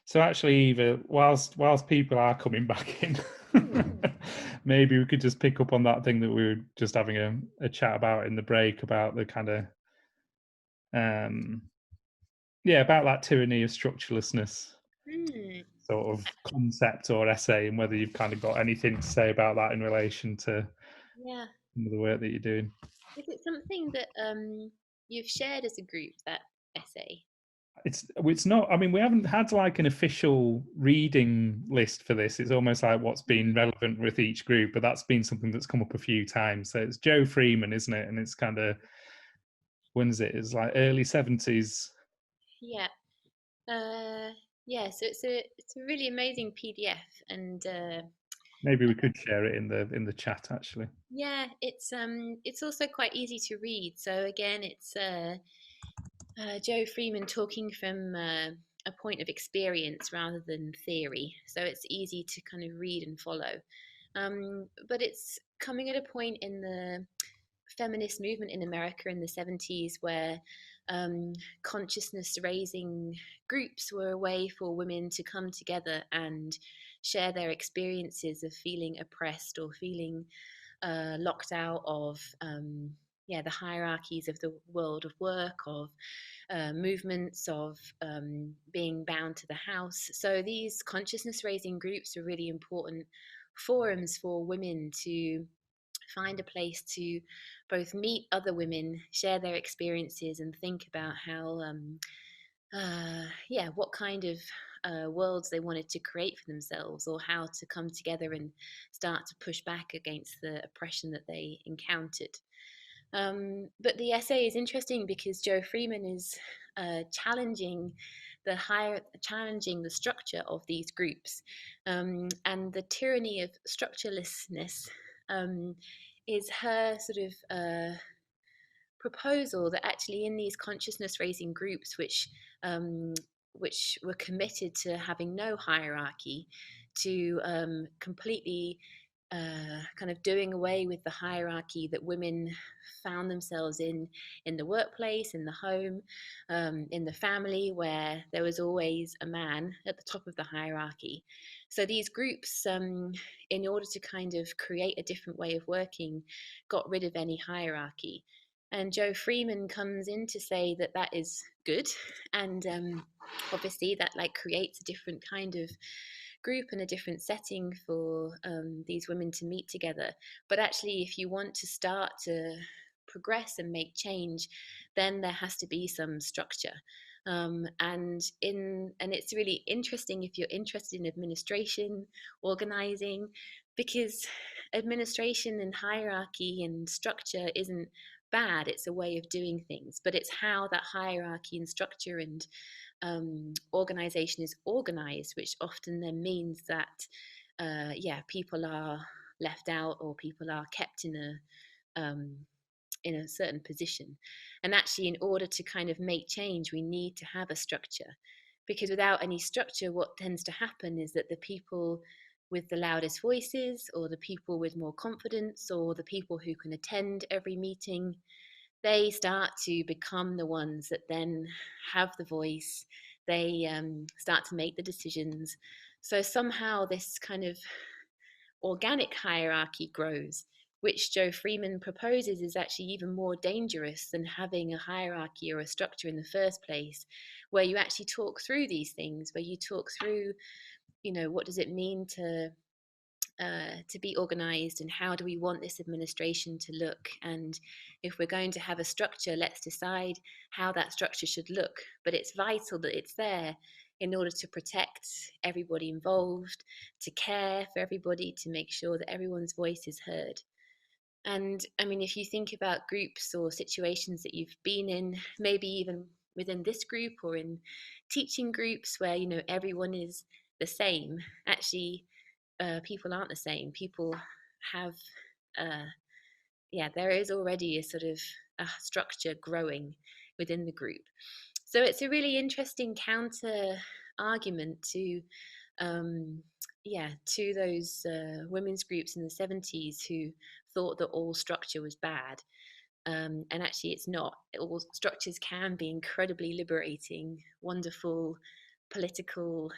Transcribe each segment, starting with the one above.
So actually, Eva, whilst people are coming back in, Hmm. maybe we could just pick up on that thing that we were just having a chat about in the break about the kind of um yeah, about that tyranny of structurelessness Hmm. sort of concept or essay, and whether you've kind of got anything to say about that in relation to Yeah. some of the work that you're doing. Is it something that you've shared as a group, that essay? It's not. I mean, we haven't had like an official reading list for this. It's almost like what's been Hmm. relevant with each group, but that's been something that's come up a few times. So it's Joe Freeman, isn't it? And it's kind of, when is it? It's like early 70s. Yeah. Uh, yeah. So it's a really amazing PDF, and Maybe we could share it in the chat actually. yeah, it's also quite easy to read. So again, it's Joe Freeman talking from a point of experience rather than theory. So it's easy to kind of read and follow. But it's coming at a point in the feminist movement in America in the 70s where consciousness raising groups were a way for women to come together and share their experiences of feeling oppressed or feeling locked out of yeah, the hierarchies of the world of work, of movements, of being bound to the house. So these consciousness raising groups are really important forums for women to find a place to both meet other women, share their experiences, and think about how, yeah, what kind of worlds they wanted to create for themselves, or how to come together and start to push back against the oppression that they encountered. But the essay is interesting because Joe Freeman is challenging the structure of these groups, and the tyranny of structurelessness um, is her sort of proposal that actually in these consciousness raising groups, which were committed to having no hierarchy, to completely kind of doing away with the hierarchy that women found themselves in the workplace, in the home, in the family, where there was always a man at the top of the hierarchy. So these groups, in order to kind of create a different way of working, got rid of any hierarchy. And Joe Freeman comes in to say that that is good, and obviously that like creates a different kind of group and a different setting for these women to meet together. But actually, if you want to start to progress and make change, then there has to be some structure. And it's really interesting if you're interested in administration, organizing, because administration and hierarchy and structure isn't bad. It's a way of doing things, but it's how that hierarchy and structure and organization is organized, which often then means that, yeah, people are left out or people are kept in a certain position. And actually, in order to kind of make change, we need to have a structure. Because without any structure, what tends to happen is that the people with the loudest voices, or the people with more confidence, or the people who can attend every meeting, they start to become the ones that then have the voice. They start to make the decisions. So somehow this kind of organic hierarchy grows, which Joe Freeman proposes is actually even more dangerous than having a hierarchy or a structure in the first place, where you actually talk through these things, where you talk through, what does it mean to be organized, and how do we want this administration to look, and if we're going to have a structure, let's decide how that structure should look. But it's vital that it's there in order to protect everybody involved, to care for everybody, to make sure that everyone's voice is heard. And I mean, if you think about groups or situations that you've been in, maybe even within this group or in teaching groups where everyone is the same, actually people aren't the same. People have, uh, yeah, there is already a sort of a structure growing within the group. So it's a really interesting counter argument to, um, yeah, to those women's groups in the 70s who thought that all structure was bad. And actually, it's not. All structures can be incredibly liberating, wonderful, political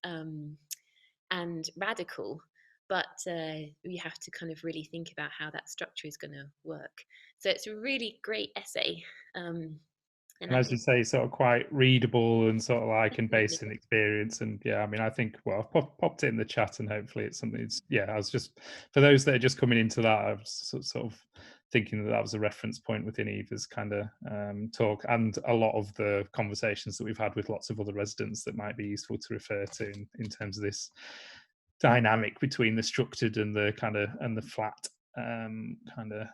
and radical, but we have to kind of really think about how that structure is going to work. So it's a really great essay. And as you say, sort of quite readable and sort of like and based in experience. And yeah, I mean, I think, well, I've popped it in the chat and hopefully it's something. It's, yeah, I was just, for those that are just coming into that, I was sort of thinking that was a reference point within Eva's kind of talk, and a lot of the conversations that we've had with lots of other residents that might be useful to refer to in terms of this dynamic between the structured and the kind of, and the flat kind of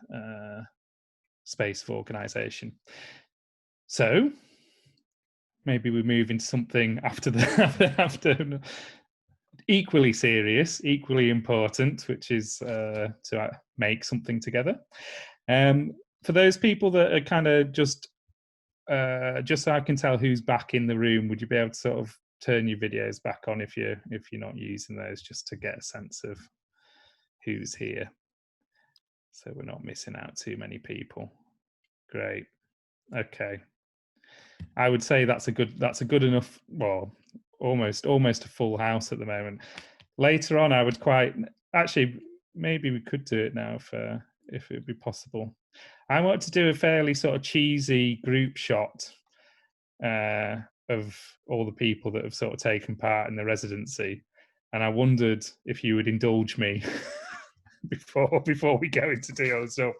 space of organisation. So maybe we move into something after after equally serious, equally important, which is to make something together. For those people that are kind of just so I can tell who's back in the room, would you be able to sort of turn your videos back on if you're not using those, just to get a sense of who's here, so we're not missing out too many people? Great. Okay. I would say that's a good enough, well, almost a full house at the moment. Later on, I would actually, maybe we could do it now if it would be possible. I want to do a fairly sort of cheesy group shot of all the people that have sort of taken part in the residency, and I wondered if you would indulge me before we go into deals. So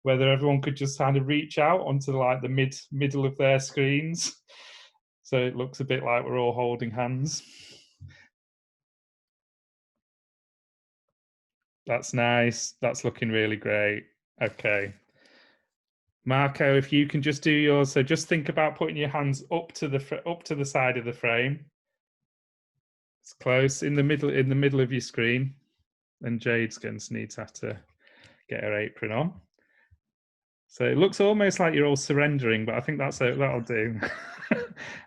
whether everyone could just kind of reach out onto like the middle of their screens, so it looks a bit like we're all holding hands. That's nice. That's looking really great. Okay. Marco, if you can just do yours. So just think about putting your hands up to the side of the frame. It's close, in the middle of your screen. And Jade's going to need to have to get her apron on. So it looks almost like you're all surrendering, but I think that'll do.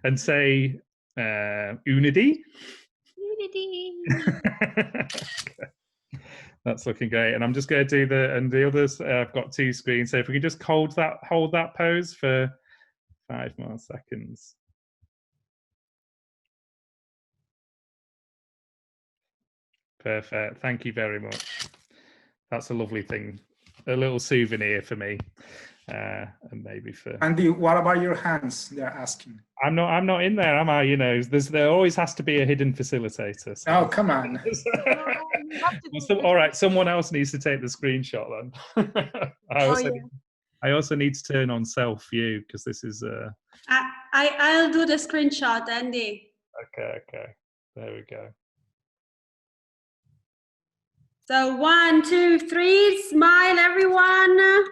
And say Unidee. Unidee. Okay. That's looking great. And I'm just going to do the others. I've got two screens. So if we could just hold that pose for 5 more seconds. Perfect. Thank you very much. That's a lovely thing. A little souvenir for me. And maybe for Andy, what about your hands? They're asking. I'm not in there, am I? You know, there always has to be a hidden facilitator. So. Oh, come on. All right, someone else needs to take the screenshot then. I also need to turn on self view because this is. I'll do the screenshot, Andy. Okay. There we go. So 1, 2, 3, smile, everyone.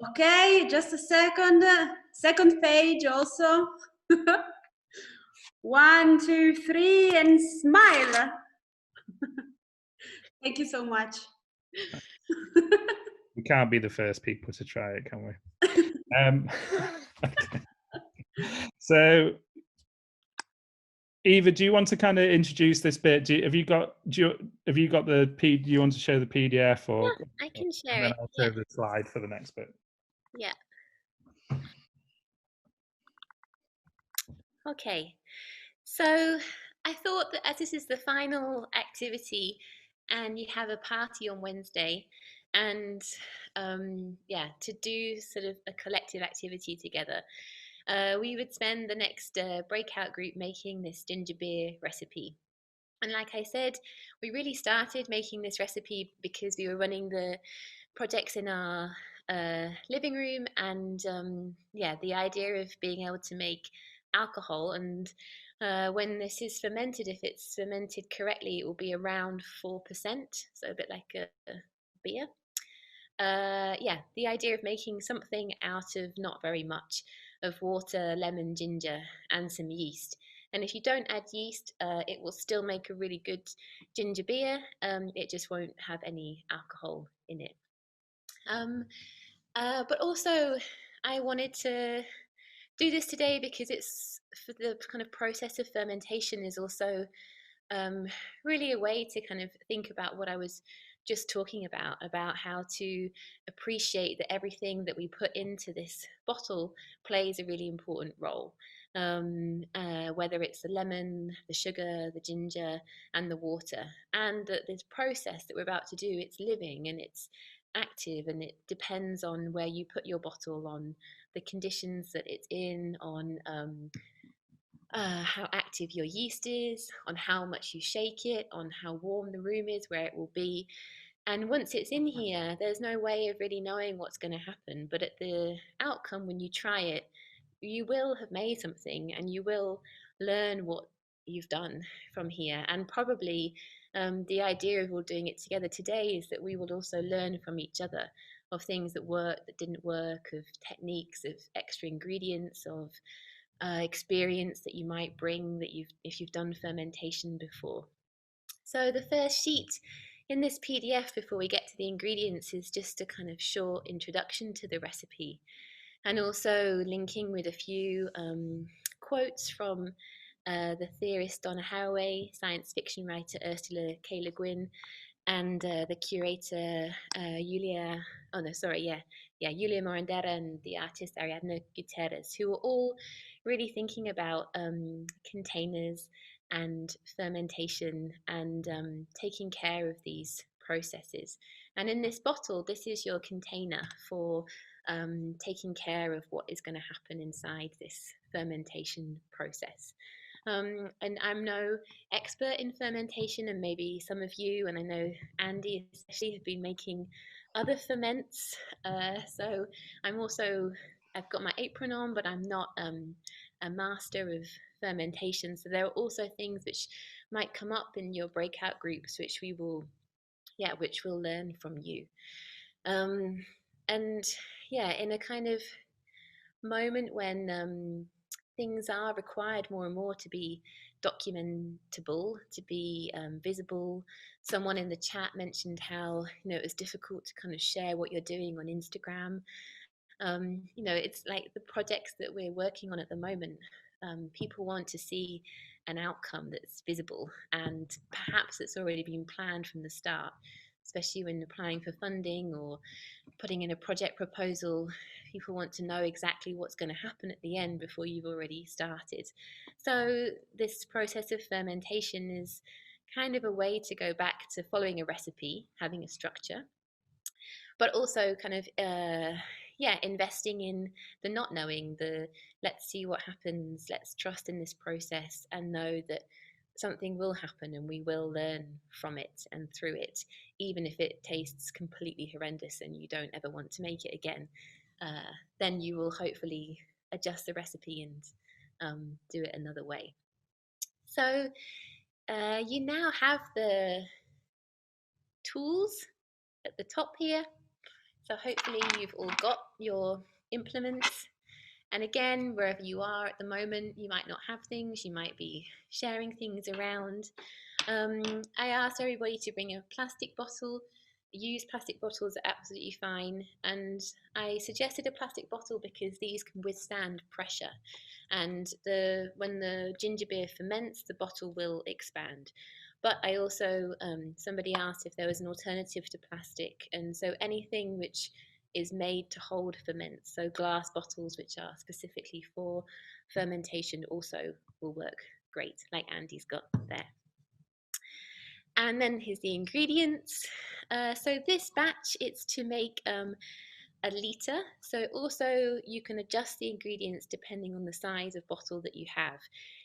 Okay, just a second. Second page also. 1, 2, 3, and smile. Thank you so much. We can't be the first people to try it, can we? Okay. So, Eva, do you want to kind of introduce this bit? Have you got the do you want to show the PDF, or yeah, I can share and then it. I'll show the slide for the next bit. Yeah. Okay. So I thought that as this is the final activity and you have a party on Wednesday, and to do sort of a collective activity together, we would spend the next breakout group making this ginger beer recipe. And like I said, we really started making this recipe because we were running the projects in our living room, and the idea of being able to make alcohol, and when this is fermented, if it's fermented correctly, it will be around 4%, so a bit like a beer. The idea of making something out of not very much, of water, lemon, ginger, and some yeast. And if you don't add yeast, it will still make a really good ginger beer. It just won't have any alcohol in it. But also, I wanted to do this today because it's for the kind of process of fermentation is also really a way to kind of think about what I was just talking about how to appreciate that everything that we put into this bottle plays a really important role. whether it's the lemon, the sugar, the ginger, and the water. And that this process that we're about to do, it's living and it's active, and it depends on where you put your bottle, on the conditions that it's in, on how active your yeast is, on how much you shake it, on how warm the room is, where it will be. And once it's in here, there's no way of really knowing what's going to happen. But at the outcome, when you try it, you will have made something, and you will learn what you've done from here. And probably the idea of all doing it together today is that we will also learn from each other, of things that worked, that didn't work, of techniques, of extra ingredients, of experience that you might bring that if you've done fermentation before. So the first sheet in this PDF before we get to the ingredients is just a kind of short introduction to the recipe, and also linking with a few quotes from the theorist Donna Haraway, science fiction writer Ursula K. Le Guin, and the curator Julia Morandera, and the artist Ariadna Gutierrez, who are all really thinking about containers and fermentation and taking care of these processes. And in this bottle, this is your container for taking care of what is going to happen inside this fermentation process. And I'm no expert in fermentation, and maybe some of you, and I know Andy especially, have been making other ferments. So I've got my apron on, but I'm not a master of fermentation. So there are also things which might come up in your breakout groups, which we'll learn from you. And yeah, in a kind of moment when things are required more and more to be documentable, to be visible. Someone in the chat mentioned how it was difficult to kind of share what you're doing on Instagram. It's like the projects that we're working on at the moment. People want to see an outcome that's visible, and perhaps it's already been planned from the start, especially when applying for funding or putting in a project proposal. People want to know exactly what's going to happen at the end before you've already started. So this process of fermentation is kind of a way to go back to following a recipe, having a structure, but also kind of investing in the not knowing, the let's see what happens, let's trust in this process and know that something will happen and we will learn from it and through it, even if it tastes completely horrendous and you don't ever want to make it again. Then you will hopefully adjust the recipe and do it another way. So you now have the tools at the top here. So hopefully you've all got your implements. And again, wherever you are at the moment, you might not have things, you might be sharing things around. I asked everybody to bring a plastic bottle. Used plastic bottles are absolutely fine. And I suggested a plastic bottle because these can withstand pressure. And when the ginger beer ferments, the bottle will expand. But I also, somebody asked if there was an alternative to plastic. And so anything which is made to hold ferments, so glass bottles which are specifically for fermentation also will work great, like Andy's got there. And then here's the ingredients. So this batch, it's to make a litre. So also you can adjust the ingredients depending on the size of bottle that you have.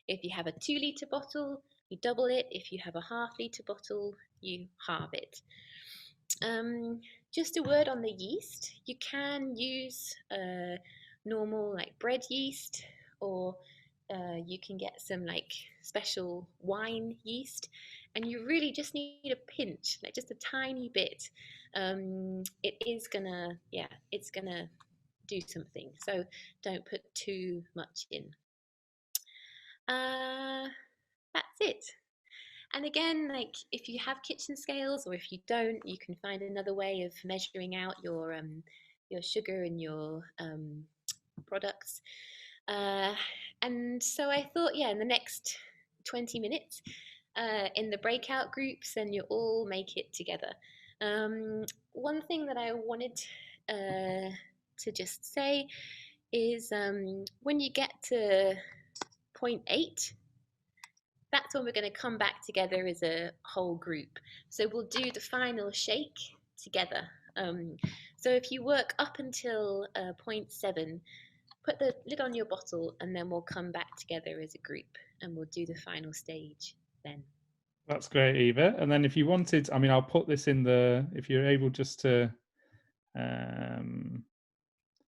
If you have a 2 litre bottle, you double it. If you have a ½ litre bottle, you halve it. Just a word on the yeast. You can use normal like bread yeast, or you can get some like special wine yeast, and you really just need a pinch, like just a tiny bit. It is gonna, it's gonna do something, so don't put too much in. That's it. And again, like if you have kitchen scales, or if you don't, you can find another way of measuring out your sugar and your products. And so I thought, in the next 20 minutes in the breakout groups, then you all make it together. One thing that I wanted to just say is when you get to point 8, that's when we're going to come back together as a whole group. So we'll do the final shake together. So if you work up until point 7, put the lid on your bottle, and then we'll come back together as a group and we'll do the final stage then. That's great, Eva. And then if you wanted, I mean, I'll put this in the, if you're able just to,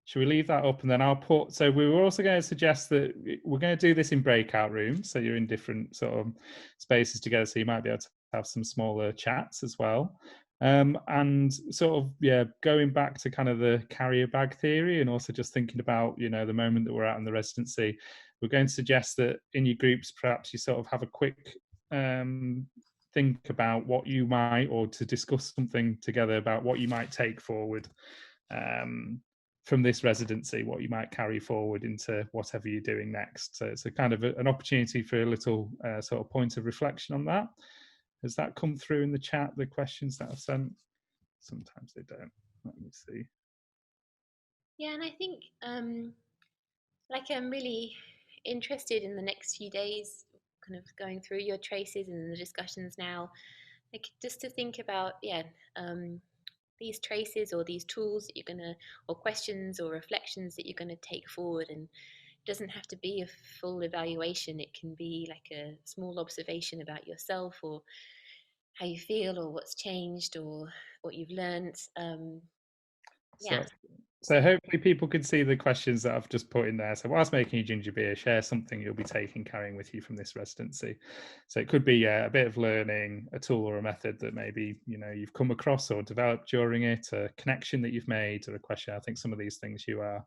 should we leave that up, and then I'll put, so we were also going to suggest that we're going to do this in breakout rooms. So you're in different sort of spaces together. So you might be able to have some smaller chats as well. And sort of, yeah, going back to kind of the carrier bag theory, and also just thinking about, you know, the moment that we're at in the residency, we're going to suggest that in your groups, perhaps you sort of have a quick think about what you might, or to discuss something together about what you might take forward from this residency, what you might carry forward into whatever you're doing next. So it's a kind of an opportunity for a little sort of point of reflection on that. Has that come through in the chat, the questions that I've sent? Sometimes they don't. Let me see. Yeah, and I think like I'm really interested in the next few days, kind of going through your traces and the discussions now, like just to think about, yeah, these traces or these tools that you're gonna, or questions or reflections that you're gonna take forward. And it doesn't have to be a full evaluation. It can be like a small observation about yourself, or how you feel, or what's changed, or what you've learned. Yeah. So hopefully people can see the questions that I've just put in there. So whilst making your ginger beer, share something you'll be carrying with you from this residency. So it could be a bit of learning, a tool or a method that maybe, you know, you've come across or developed during it, a connection that you've made, or a question. I think some of these things you are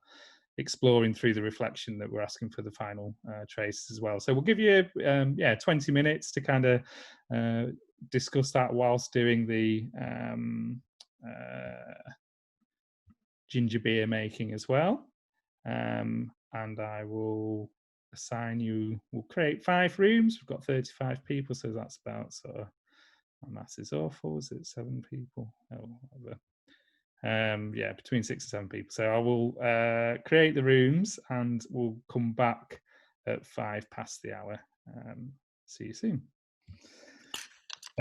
exploring through the reflection that we're asking for the final trace as well. So we'll give you 20 minutes to kind of discuss that whilst doing the ginger beer making as well. And I will assign you, we'll create 5 rooms. We've got 35 people, so that's about sort of, my maths is awful, is it 7 people? Oh, whatever. Yeah, between 6 and 7 people. So I will create the rooms, and we'll come back at 5 past the hour. See you soon.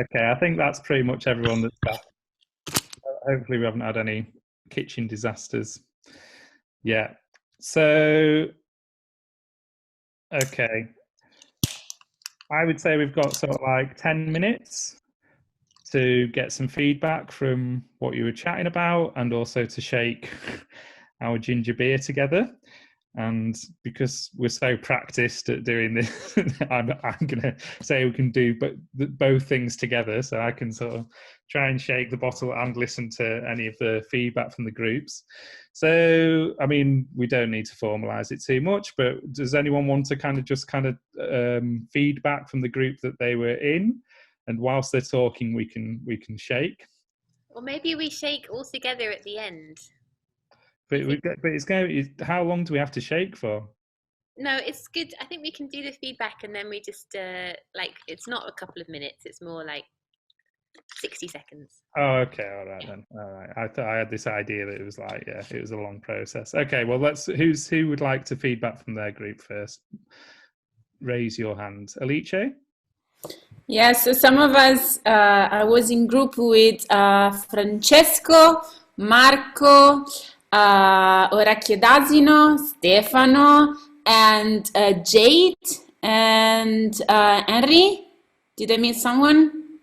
Okay, I think that's pretty much everyone that's back. Hopefully we haven't had any kitchen disasters. Yeah. So, okay. I would say we've got sort of like 10 minutes to get some feedback from what you were chatting about, and also to shake our ginger beer together. And because we're so practiced at doing this, I'm going to say we can do both things together. So I can sort of try and shake the bottle and listen to any of the feedback from the groups. So, I mean, we don't need to formalize it too much, but does anyone want to kind of feedback from the group that they were in? And whilst they're talking, we can shake. Or maybe we shake all together at the end. But it's going. How long do we have to shake for? No, it's good. I think we can do the feedback, and then we just like, it's not a couple of minutes. It's more like 60 seconds. Oh, okay, all right then. All right. I thought I had this idea that it was like, yeah, it was a long process. Okay, well, who would like to feedback from their group first? Raise your hand. Alice? Yes, so some of us, I was in group with Francesco, Marco, Orecchie d'Asino, Stefano, and Jade, and Henry. Did I miss someone?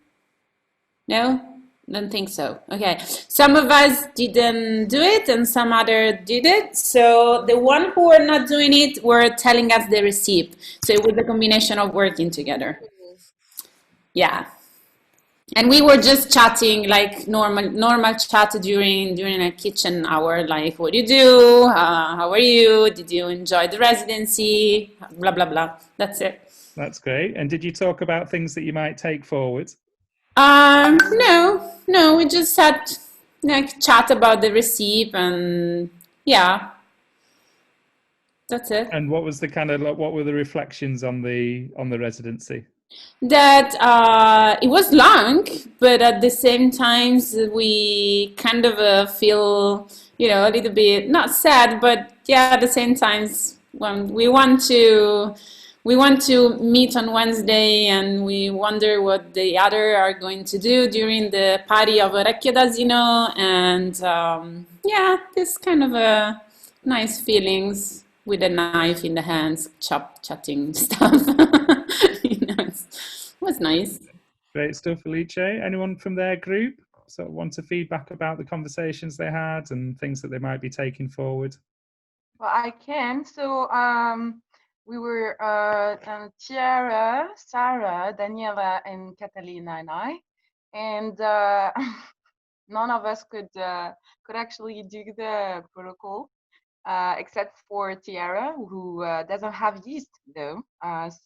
No? Don't think so. Okay. Some of us didn't do it, and some other did it. So the one who were not doing it were telling us they received. So it was a combination of working together. Yeah. And we were just chatting like normal chat during a kitchen hour, like, what do you do? How are you? Did you enjoy the residency? Blah, blah, blah. That's it. That's great. And did you talk about things that you might take forward? No, we just had like chat about the receipt, and yeah, that's it. And what was what were the reflections on the residency? That it was long, but at the same time we kind of feel, a little bit not sad, but yeah, at the same time when we want to we want to meet on Wednesday and we wonder what the other are going to do during the party of Orecchie d'Asino, and yeah, this kind of a nice feelings with a knife in the hands, chatting stuff. It was nice. Great stuff, Felice. Anyone from their group sort of want to feedback about the conversations they had and things that they might be taking forward? Well, I can. So we were Tiara, Sarah, Daniela, and Catalina and I, and none of us could actually do the protocol except for Tiara, who doesn't have yeast though.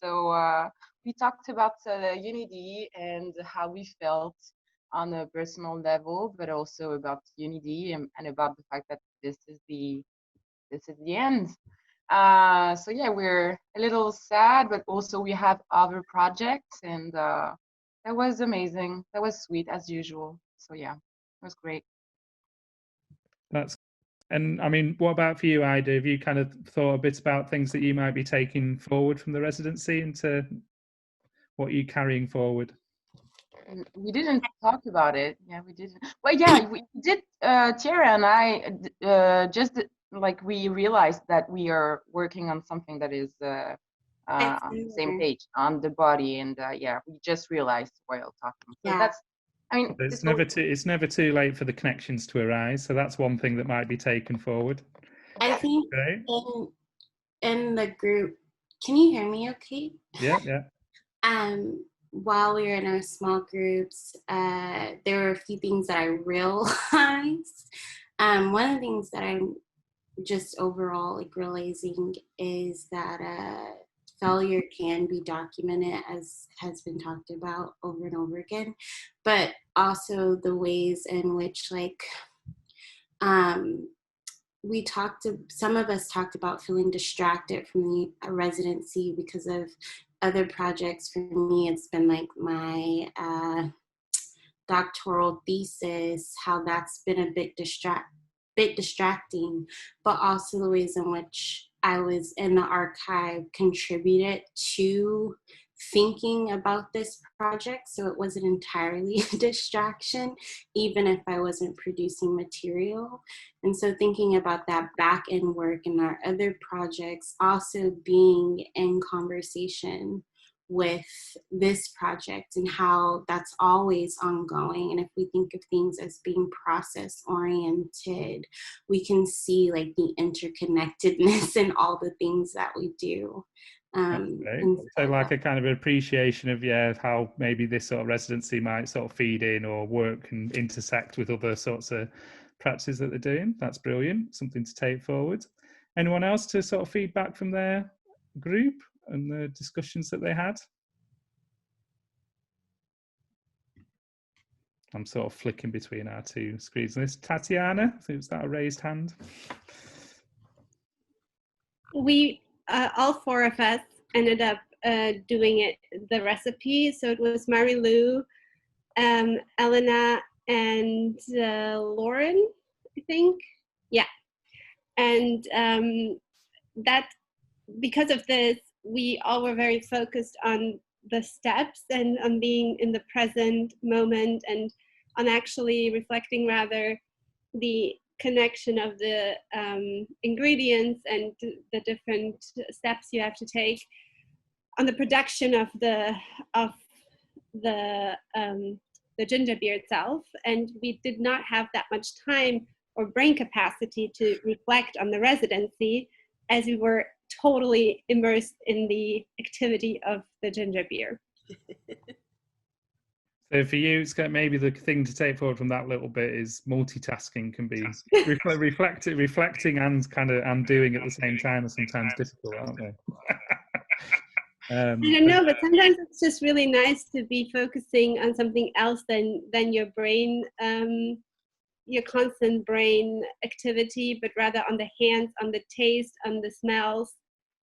So we talked about Unidee and how we felt on a personal level, but also about Unidee and about the fact that this is the end. So yeah, we're a little sad, but also we have other projects, and that was amazing. That was sweet as usual. So yeah, it was great. And I mean, what about for you, Ida? Have you kind of thought a bit about things that you might be taking forward from the residency into what you're carrying forward? We didn't talk about it. Yeah, we didn't. Well, yeah, we did. Tiara and I just like we realized that we are working on something that is on the same page on the body, and yeah, we just realized while talking. So Yeah. that's. I mean, it's never too late for the connections to arise. So that's one thing that might be taken forward. I think Okay. in the group, can you hear me okay? Yeah. While we were in our small groups, there were a few things that I realized. One of the things that I'm just overall like realizing is that failure can be documented, as has been talked about over and over again, but also the ways in which like some of us talked about feeling distracted from the residency because of other projects. For me, it's been like my doctoral thesis, how that's been a bit distracting, but also the ways in which I was in the archive contributed to thinking about this project, so it wasn't entirely a distraction, even if I wasn't producing material. And so thinking about that back end work and our other projects also being in conversation with this project and how that's always ongoing. And if we think of things as being process oriented, we can see like the interconnectedness in all the things that we do. So like a kind of appreciation of how maybe this sort of residency might sort of feed in or work and intersect with other sorts of practices that they're doing. That's brilliant, something to take forward. Anyone else to sort of feedback from their group and the discussions that they had? I'm sort of flicking between our two screens. This Tatiana, is that a raised hand? We all four of us ended up doing the recipe. So it was Mary-Lou, Elena, and Lauren, I think. Yeah. And that, because of this, we all were very focused on the steps and on being in the present moment and on actually reflecting rather the connection of the ingredients and the different steps you have to take on the production of the ginger beer itself. And we did not have that much time or brain capacity to reflect on the residency, as we were totally immersed in the activity of the ginger beer. So for you, it's maybe the thing to take forward from that little bit is multitasking can be reflecting and kind of and doing at the same time are sometimes difficult, aren't they? I don't know, but sometimes it's just really nice to be focusing on something else than your brain, your constant brain activity, but rather on the hands, on the taste, on the smells,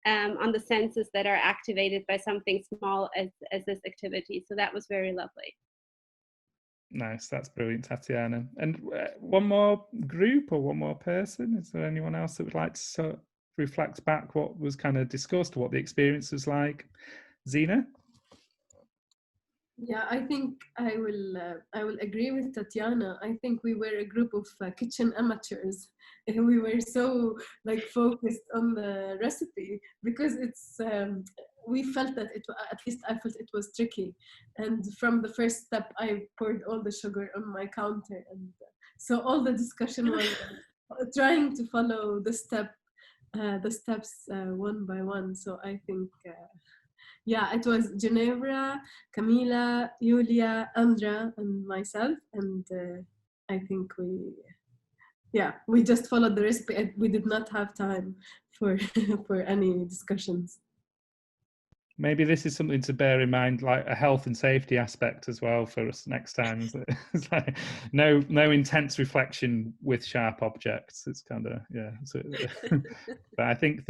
on the senses that are activated by something small as this activity. So that was very lovely. Nice, that's brilliant, Tatiana. And one more group or one more person? Is there anyone else that would like to reflect back what was kind of discussed, what the experience was like? Zina? Yeah, I think I will agree with Tatiana. I think we were a group of kitchen amateurs. We were so like focused on the recipe because it's we felt that at least I felt it was tricky. And from the first step, I poured all the sugar on my counter, and so all the discussion was trying to follow the steps one by one. So I think. Yeah, it was Ginevra, Camila, Julia, Andra, and myself. And I think we just followed the recipe. We did not have time for for any discussions. Maybe this is something to bear in mind, like a health and safety aspect as well for us next time. It's like no intense reflection with sharp objects. It's kind of, yeah. So, but I think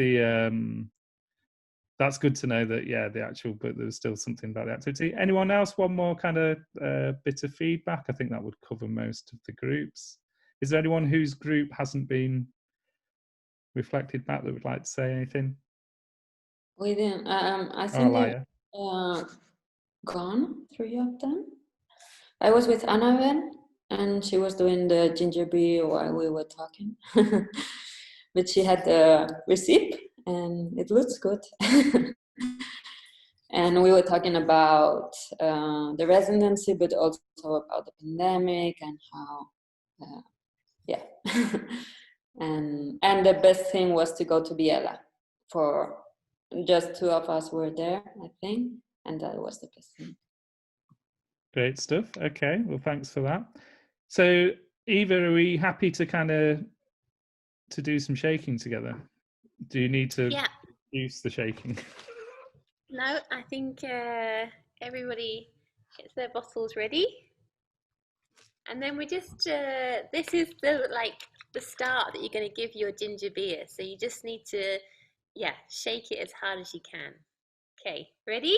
that's good to know that, yeah, the actual, but there's still something about the activity. Anyone else? One more kind of bit of feedback? I think that would cover most of the groups. Is there anyone whose group hasn't been reflected back that would like to say anything? We didn't. I think Laia. Gone, 3 of them. I was with Annabelle, and she was doing the ginger beer while we were talking. But she had the receipt, and it looks good. And we were talking about the residency, but also about the pandemic and how, yeah. and the best thing was to go to Biella. For just 2 of us were there, I think, and that was the best thing. Great stuff. Okay, well, thanks for that. So, Eva, are we happy to kind of to do some shaking together? Do you need to use the shaking? No, I think everybody gets their bottles ready, and then we just this is the start that you're going to give your ginger beer. So you just need to shake it as hard as you can. Okay, ready?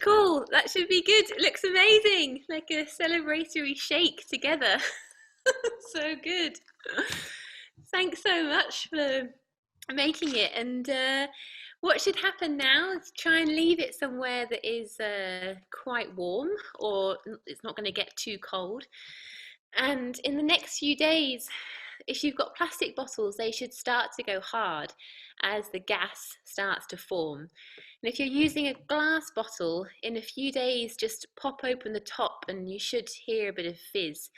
Cool, that should be good. It looks amazing, like a celebratory shake together. So good. Thanks so much for making it. And what should happen now is try and leave it somewhere that is quite warm, or it's not going to get too cold. And in the next few days, if you've got plastic bottles, they should start to go hard as the gas starts to form. And if you're using a glass bottle, in a few days, just pop open the top and you should hear a bit of fizz.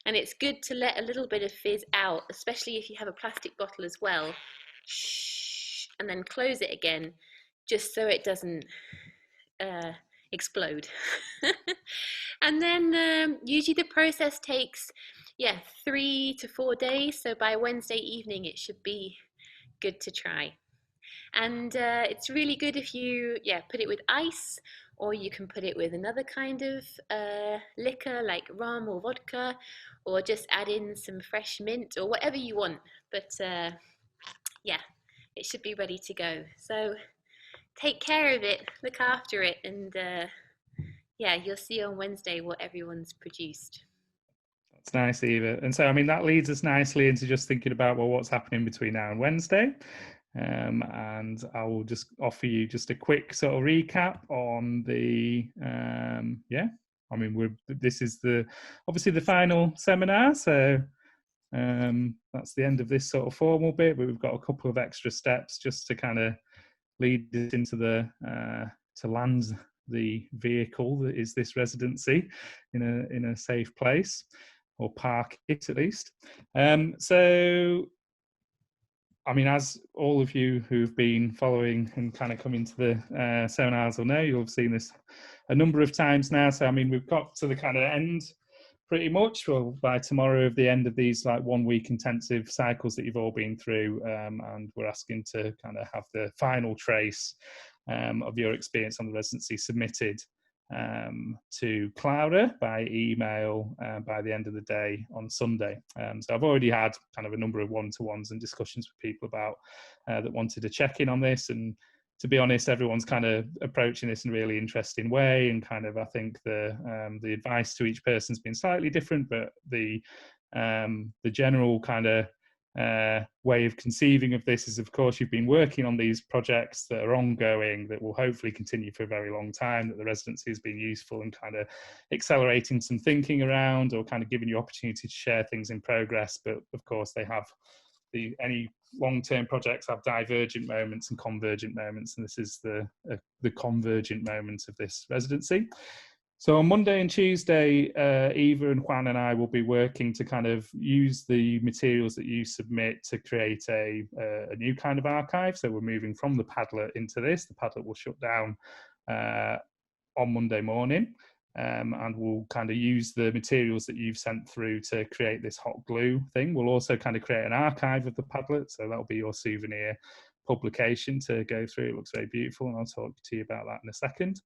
And it's good to let a little bit of fizz out, especially if you have a plastic bottle as well. Shh, and then close it again, just so it doesn't explode. And then usually the process takes 3 to 4 days. So by Wednesday evening, it should be good to try. And it's really good if you put it with ice, or you can put it with another kind of liquor like rum or vodka, or just add in some fresh mint or whatever you want. But it should be ready to go. So take care of it, look after it, and you'll see on Wednesday what everyone's produced. That's nice, Eva. And so, I mean, that leads us nicely into just thinking about, well, what's happening between now and Wednesday. And I will just offer you just a quick sort of recap on the, I mean, this is obviously the final seminar. So that's the end of this sort of formal bit, but we've got a couple of extra steps just to kind of lead us into to land the vehicle that is this residency in a safe place, or park it at least. So, I mean, as all of you who've been following and kind of coming to the seminars will know, you'll have seen this a number of times now. So, I mean, we've got to the kind of end pretty much, well, by tomorrow, of the end of these like 1 week intensive cycles that you've all been through, and we're asking to kind of have the final trace of your experience on the residency submitted to Clara by email by the end of the day on Sunday. So I've already had kind of a number of one-to-ones and discussions with people about that wanted to check in on this, and to be honest, everyone's kind of approaching this in a really interesting way, and kind of I think the advice to each person's been slightly different, but the general kind of way of conceiving of this is, of course, you've been working on these projects that are ongoing, that will hopefully continue for a very long time, that the residency has been useful in kind of accelerating some thinking around, or kind of giving you opportunity to share things in progress. But of course, they have any long-term projects have divergent moments and convergent moments, and this is the convergent moment of this residency. So on Monday and Tuesday, Eva and Juan and I will be working to kind of use the materials that you submit to create a new kind of archive. So we're moving from the Padlet into this. The Padlet will shut down on Monday morning, and we'll kind of use the materials that you've sent through to create this hot glue thing. We'll also kind of create an archive of the Padlet, so that'll be your souvenir publication to go through. It looks very beautiful, and I'll talk to you about that in a second.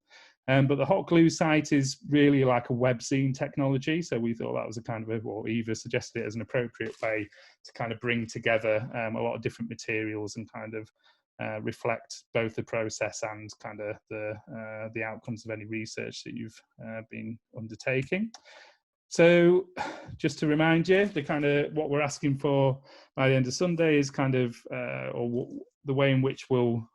But the hot glue site is really like a webzine technology, so we thought that was a kind of Eva suggested it as an appropriate way to kind of bring together a lot of different materials and kind of reflect both the process and kind of the outcomes of any research that you've been undertaking. So just to remind you, the kind of what we're asking for by the end of Sunday is kind of the way in which we'll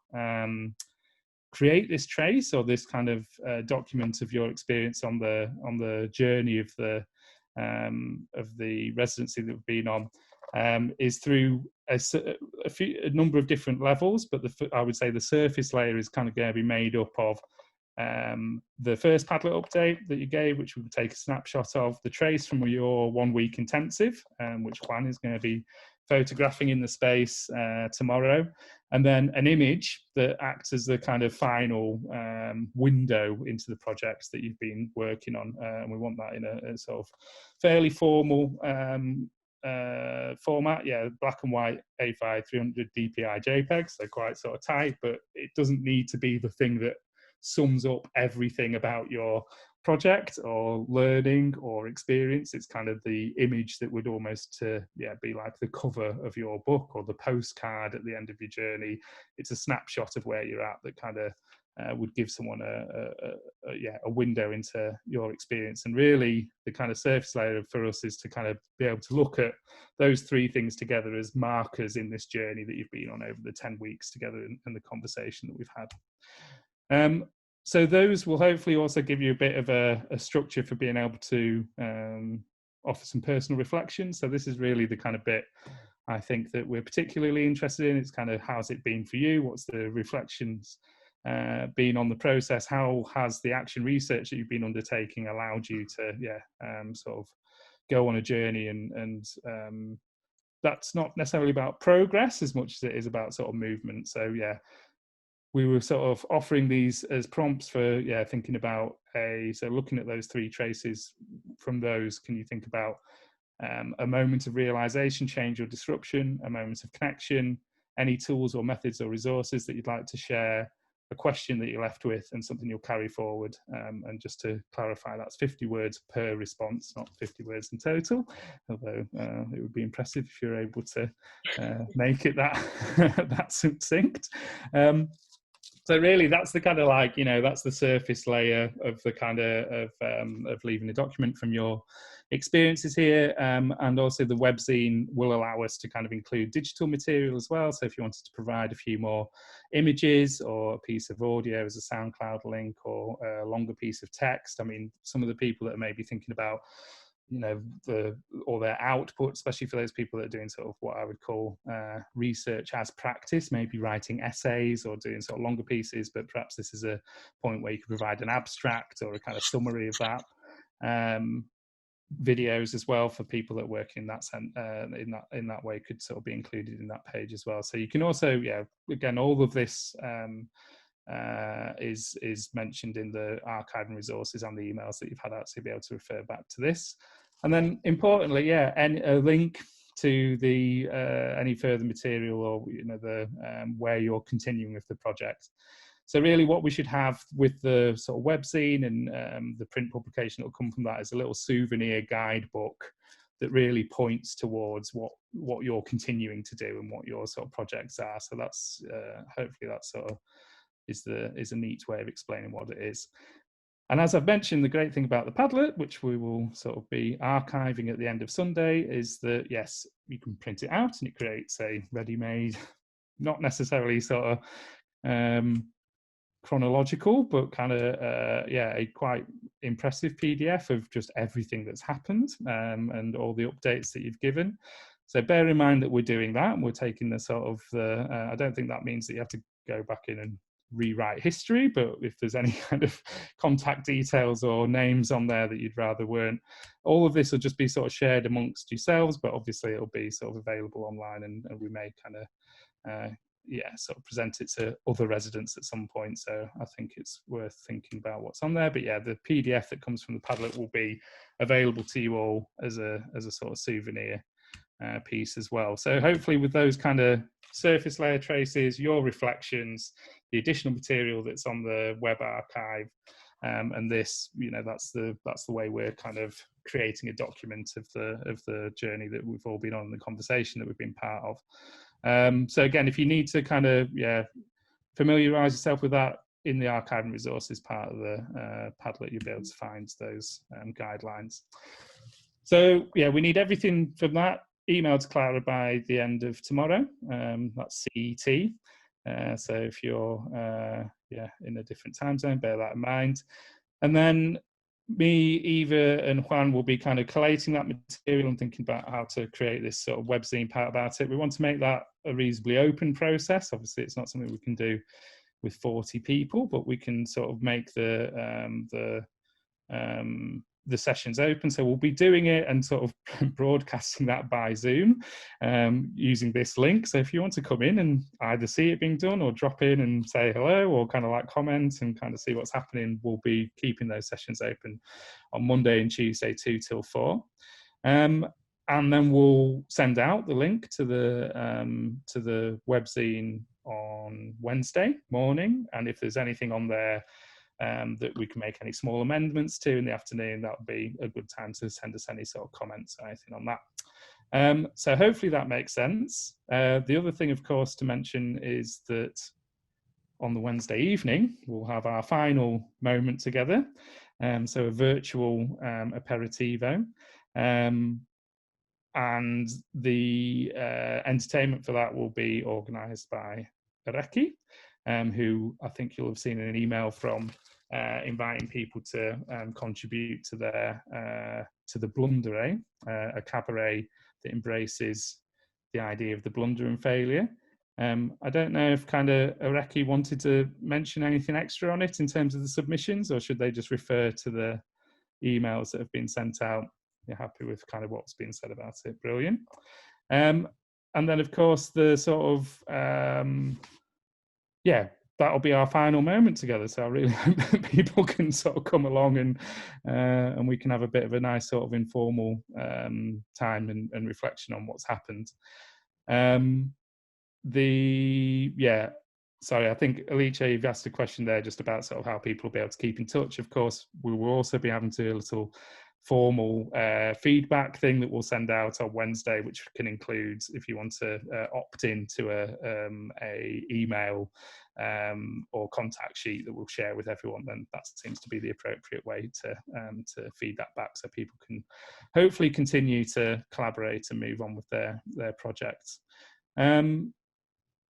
create this trace, or this kind of document of your experience on the journey of the residency that we've been on, is through a number of different levels. But I would say the surface layer is kind of going to be made up of the first Padlet update that you gave, which we'll take a snapshot of, the trace from your 1 week intensive, which Juan is going to be photographing in the space tomorrow, and then an image that acts as the kind of final window into the projects that you've been working on. And we want that in a sort of fairly formal format, black and white A5 300 DPI JPEG, so quite sort of tight, but it doesn't need to be the thing that sums up everything about your project or learning or experience. It's kind of the image that would almost be like the cover of your book or the postcard at the end of your journey. It's a snapshot of where you're at that kind of would give someone a window into your experience. And really the kind of surface layer for us is to kind of be able to look at those three things together as markers in this journey that you've been on over the 10 weeks together, and the conversation that we've had. So those will hopefully also give you a bit of a structure for being able to offer some personal reflection. So this is really the kind of bit I think that we're particularly interested in. It's kind of, how's it been for you? What's the reflections been on the process? How has the action research that you've been undertaking allowed you to sort of go on a journey? And that's not necessarily about progress as much as it is about sort of movement. So we were sort of offering these as prompts for thinking about so looking at those three traces. From those, can you think about a moment of realization, change or disruption, a moment of connection, any tools or methods or resources that you'd like to share, a question that you're left with, and something you'll carry forward. And just to clarify, that's 50 words per response, not 50 words in total, although it would be impressive if you're able to make it that succinct. So really, that's the kind of like, that's the surface layer of the kind of leaving a document from your experiences here. And also the webzine will allow us to kind of include digital material as well. So if you wanted to provide a few more images or a piece of audio as a SoundCloud link, or a longer piece of text. I mean, some of the people that are maybe thinking about their output, especially for those people that are doing sort of what I would call research as practice, maybe writing essays or doing sort of longer pieces, but perhaps this is a point where you could provide an abstract or a kind of summary of that. Videos as well for people that work in that sense, in that way, could sort of be included in that page as well. So you can also, again, all of this is mentioned in the archive and resources and the emails that you've had out, so you'll be able to refer back to this. And then importantly, a link to the any further material, or the where you're continuing with the project. So really what we should have with the sort of webzine and the print publication that will come from that is a little souvenir guidebook that really points towards what you're continuing to do and what your sort of projects are. So that's hopefully that sort of is a neat way of explaining what it is. And as I've mentioned, the great thing about the Padlet, which we will sort of be archiving at the end of Sunday, is that yes, you can print it out and it creates a ready-made, not necessarily sort of chronological, but kind of yeah, a quite impressive PDF of just everything that's happened and all the updates that you've given. So bear in mind that we're doing that, and we're taking the sort of I don't think that means that you have to go back in and rewrite history, but if there's any kind of contact details or names on there that you'd rather weren't, all of this will just be sort of shared amongst yourselves, but obviously it'll be sort of available online, and we may kind of yeah, sort of present it to other residents at some point. So I think it's worth thinking about what's on there. But yeah, the PDF that comes from the Padlet will be available to you all as a sort of souvenir piece as well. So hopefully with those kind of surface layer traces, your reflections, the additional material that's on the web archive, and this, you know, that's the way we're kind of creating a document of the journey that we've all been on, the conversation that we've been part of. So again, if you need to kind of familiarize yourself with that in the archive and resources part of the Padlet, you'll be able to find those guidelines. So yeah, we need everything from that emailed to Clara by the end of tomorrow. That's CET. So if you're in a different time zone, bear that in mind. And then me, Eva, and Juan will be kind of collating that material and thinking about how to create this sort of webzine part about it. We want to make that a reasonably open process. Obviously, it's not something we can do with 40 people, but we can sort of make the sessions open. So we'll be doing it and sort of broadcasting that by Zoom using this link. So if you want to come in and either see it being done or drop in and say hello or kind of like comment and kind of see what's happening, we'll be keeping those sessions open on Monday and Tuesday 2 till 4. And then we'll send out the link to the webzine on Wednesday morning. And if there's anything on there that we can make any small amendments to in the afternoon, that would be a good time to send us any sort of comments or anything on that. So hopefully that makes sense. The other thing, of course, to mention is that on the Wednesday evening, we'll have our final moment together. So a virtual aperitivo. And the entertainment for that will be organised by Areki, who I think you'll have seen in an email from inviting people to contribute to the Blundere, a cabaret that embraces the idea of the blunder and failure. I don't know if kind of Areki wanted to mention anything extra on it in terms of the submissions, or should they just refer to the emails that have been sent out? You're happy with kind of what's been said about it? Brilliant. And then, of course, the sort of that'll be our final moment together. So I really hope that people can sort of come along and we can have a bit of a nice sort of informal time and reflection on what's happened. Sorry, I think Alicia, you've asked a question there just about sort of how people will be able to keep in touch. Of course, we will also be having to do a little formal feedback thing that we'll send out on Wednesday, which can include, if you want to opt into a email or contact sheet that we'll share with everyone, then that seems to be the appropriate way to feed that back, so people can hopefully continue to collaborate and move on with their projects.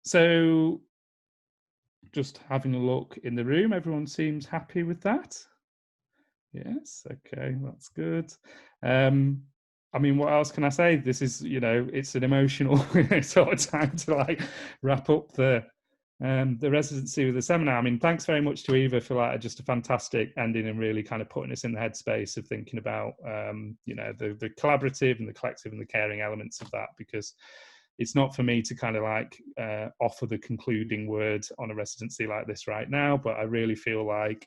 So just having a look in the room, everyone seems happy with that. Yes, okay, that's good. I mean, what else can I say? This is, you know, it's an emotional sort of time to like wrap up the residency with the seminar. I mean, thanks very much to Eva for like just a fantastic ending and really kind of putting us in the headspace of thinking about, you know, the collaborative and the collective and the caring elements of that, because it's not for me to kind of like offer the concluding word on a residency like this right now, but I really feel like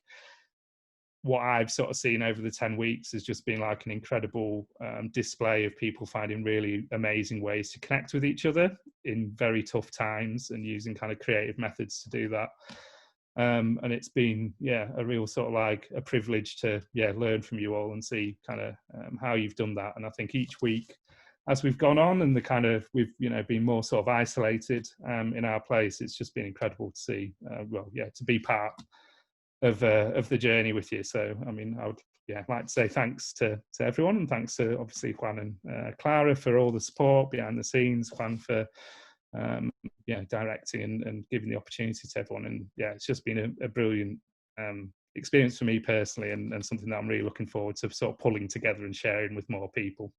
what I've sort of seen over the 10 weeks has just been like an incredible display of people finding really amazing ways to connect with each other in very tough times and using kind of creative methods to do that. And it's been, a real sort of like a privilege to, learn from you all and see kind of how you've done that. And I think each week as we've gone on and we've, been more sort of isolated in our place, it's just been incredible to see, to be part of the journey with you. So, I mean, I would, like to say thanks to everyone, and thanks to obviously Juan and Clara for all the support behind the scenes, Juan for directing and giving the opportunity to everyone. And it's just been a brilliant experience for me personally, and something that I'm really looking forward to sort of pulling together and sharing with more people.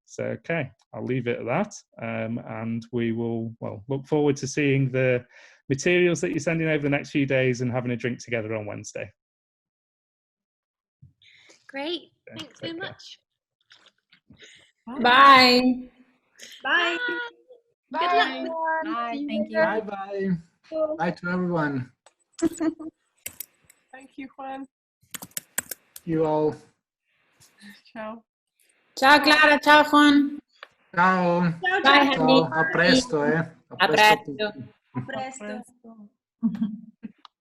So okay, I'll leave it at that, and we will look forward to seeing the materials that you're sending over the next few days and having a drink together on Wednesday. Great, thanks so much. Bye. Bye. Good luck. Bye. Thank you. Bye bye. Bye to everyone. Thank you, Juan. You all. Ciao. Ciao Clara, ciao Juan. Ciao. Bye, honey. Ciao. A presto, A presto. A presto.